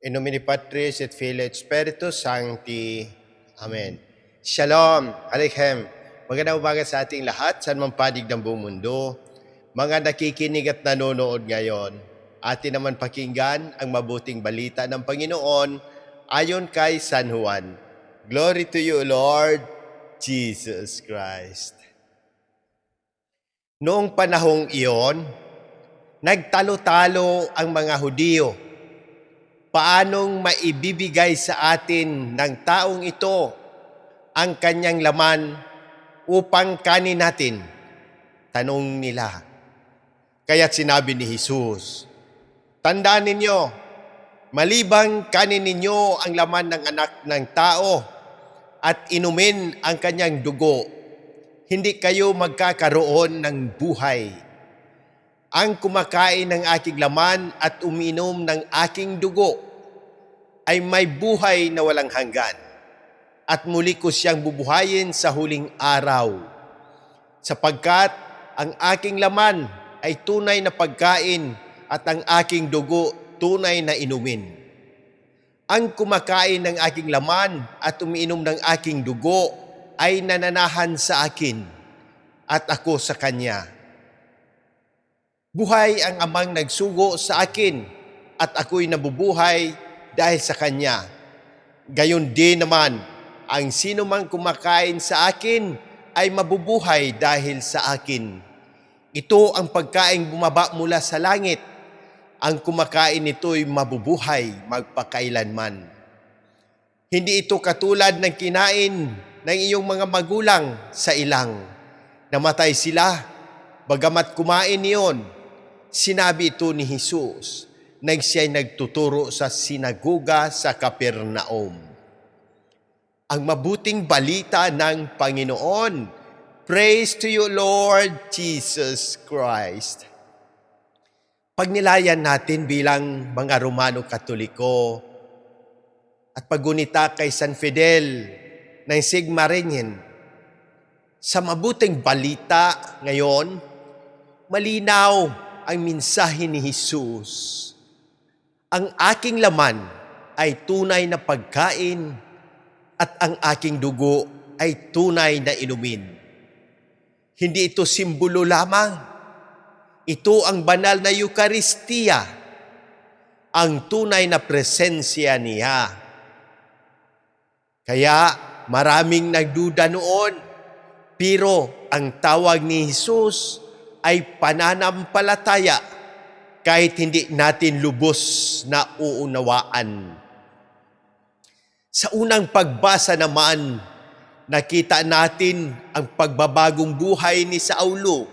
In nomine Patris et Filii et Spiritus Sancti. Amen. Shalom, Aleichem. Magandang umaga sa ating lahat, saan man panig ng buong mundo. Mga nakikinig at nanonood ngayon, atin naman pakinggan ang mabuting balita ng Panginoon ayon kay San Juan. Glory to you, Lord Jesus Christ. Noong panahong iyon, nagtalo-talo ang mga Hudyo. Paanong maibibigay sa atin ng taong ito ang kanyang laman upang kanin natin? Tanong nila. Kaya't sinabi ni Jesus, tandaan ninyo, malibang kanin ninyo ang laman ng anak ng tao at inumin ang kanyang dugo, hindi kayo magkakaroon ng buhay. Ang kumakain ng aking laman at uminom ng aking dugo ay may buhay na walang hanggan, at muli ko siyang bubuhayin sa huling araw. Sapagkat ang aking laman ay tunay na pagkain at ang aking dugo tunay na inumin. Ang kumakain ng aking laman at umiinom ng aking dugo ay nananahan sa akin at ako sa kanya. Buhay ang amang nagsugo sa akin at ako'y nabubuhay dahil sa kanya. Gayon din naman, ang sino mang kumakain sa akin ay mabubuhay dahil sa akin. Ito ang pagkaing bumaba mula sa langit. Ang kumakain nito'y mabubuhay magpakailanman. Hindi ito katulad ng kinain ng iyong mga magulang sa ilang. Namatay sila, bagamat kumain niyon. Sinabi ito ni Jesus nang siya'y nagtuturo sa sinagoga sa Capernaum. Ang mabuting balita ng Panginoon. Praise to you, Lord Jesus Christ. Pagnilayan natin bilang mga Romano Katoliko at paggunita kay San Fidel ng Sigmaringen, sa mabuting balita ngayon, malinaw ang mensahe ni Jesus. Ang aking laman ay tunay na pagkain at ang aking dugo ay tunay na inumin. Hindi ito simbolo lamang. Ito ang banal na Eucharistia, ang tunay na presensya niya. Kaya maraming nagduda noon, pero ang tawag ni Jesus ay pananampalataya kahit hindi natin lubos na uunawaan. Sa unang pagbasa naman, nakita natin ang pagbabagong buhay ni Saulo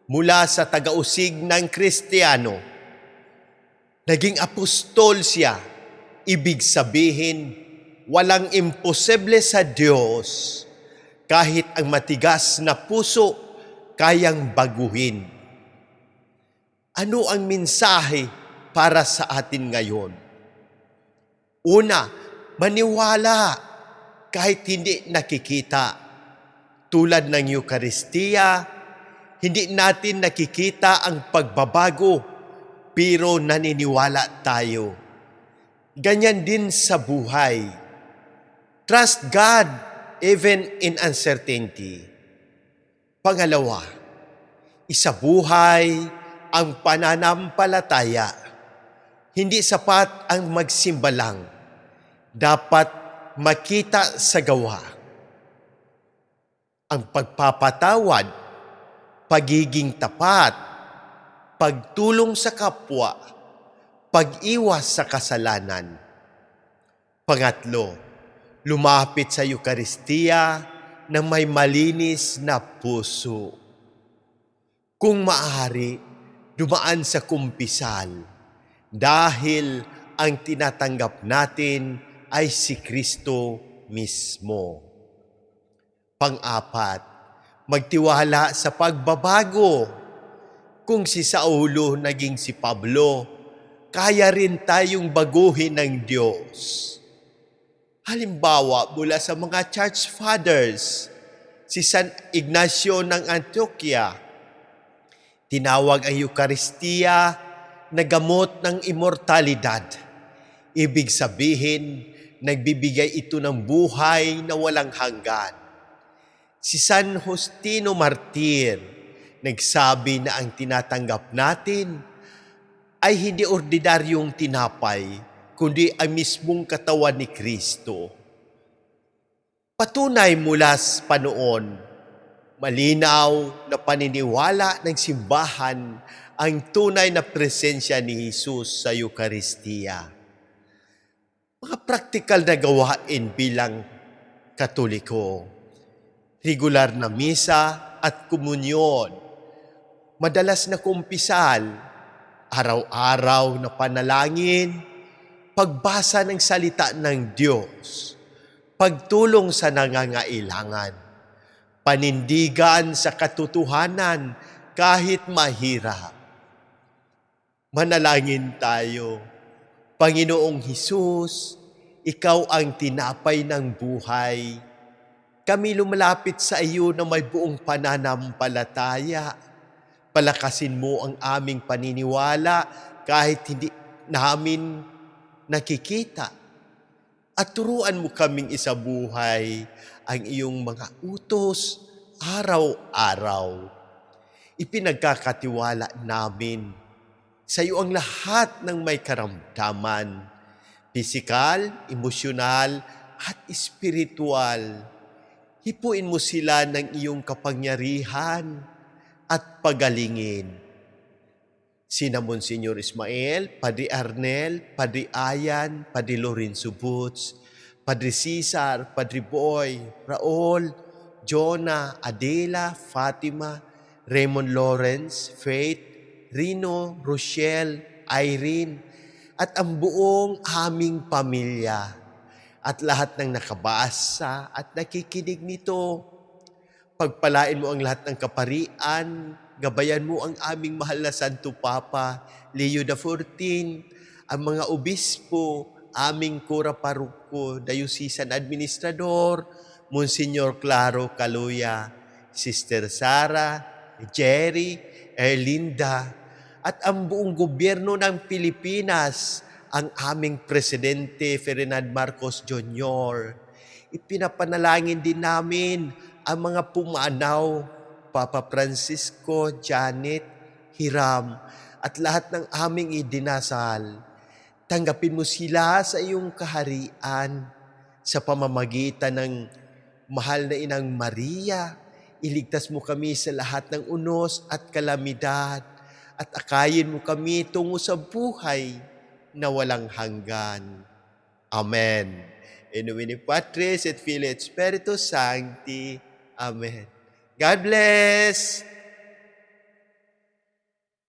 mula sa tagausig ng Kristiyano. Naging apostol siya, ibig sabihin, walang imposible sa Diyos kahit ang matigas na puso kayang baguhin. Ano ang mensahe para sa atin ngayon? Una, maniwala kahit hindi nakikita. Tulad ng Eucharistia, hindi natin nakikita ang pagbabago, pero naniniwala tayo. Ganyan din sa buhay. Trust God even in uncertainty. Pangalawa, isabuhay ang pananampalataya. Hindi sapat ang magsimba lang. Dapat makita sa gawa. Ang pagpapatawad, pagiging tapat, pagtulong sa kapwa, pag-iwas sa kasalanan. Pangatlo, lumapit sa Eucharistia na may malinis na puso. Kung maaari, dumaan sa kumpisal dahil ang tinatanggap natin ay si Kristo mismo. Pang-apat, magtiwala sa pagbabago. Kung si Saulo naging si Pablo, kaya rin tayong baguhin ng Diyos. Halimbawa, mula sa mga church fathers, si San Ignacio ng Antioquia, tinawag ang Eucharistia na gamot ng immortalidad. Ibig sabihin, nagbibigay ito ng buhay na walang hanggan. Si San Justino Martir nagsabi na ang tinatanggap natin ay hindi ordinaryong tinapay, kundi ang mismong katawan ni Kristo. Patunay mula sa panoon, malinaw na paniniwala ng simbahan ang tunay na presensya ni Jesus sa Eucharistia. Mga praktikal na gawain bilang Katoliko, regular na misa at komunyon, madalas na kumpisal, araw-araw na panalangin, pagbasa ng salita ng Diyos, pagtulong sa nangangailangan, panindigan sa katotohanan kahit mahirap. Manalangin tayo. Panginoong Hesus, Ikaw ang tinapay ng buhay. Kami lumalapit sa iyo na may buong pananampalataya. Palakasin mo ang aming paniniwala kahit hindi namin nakikita. At turuan mo kaming isabuhay ang iyong mga utos araw-araw. Ipinagkakatiwala namin sa iyo ang lahat ng may karamdaman, pisikal, emosyonal, at espiritual. Hipuin mo sila ng iyong kapangyarihan at pagalingin. Sina Monsignor Ismael, Padre Arnel, Padre Ayan, Padre Lorenzo Boots, Padre Cesar, Padre Boy, Raul, Jonah, Adela, Fatima, Raymond Lawrence, Faith, Rino, Rochelle, Irene, at ang buong aming pamilya at lahat ng nakabasa at nakikinig nito. Pagpalain mo ang lahat ng kaparian, gabayan mo ang aming mahal na Santo Papa, Leo XIV, ang mga obispo, aming kura paruko, dayusisan administrador, Monsignor Claro Caluya, Sister Sara, Jerry, Erlinda, at ang buong gobyerno ng Pilipinas, ang aming Presidente Ferdinand Marcos Jr. Ipinapanalangin din namin ang mga pumanaw, Papa Francisco, Janet, Hiram, at lahat ng aming idinasal. Tanggapin mo sila sa iyong kaharian sa pamamagitan ng mahal na Inang Maria. Iligtas mo kami sa lahat ng unos at kalamidad at akayin mo kami tungo sa buhay na walang hanggan. Amen. In nomine Patris et Filii et Spiritus Sancti. Amen. God bless!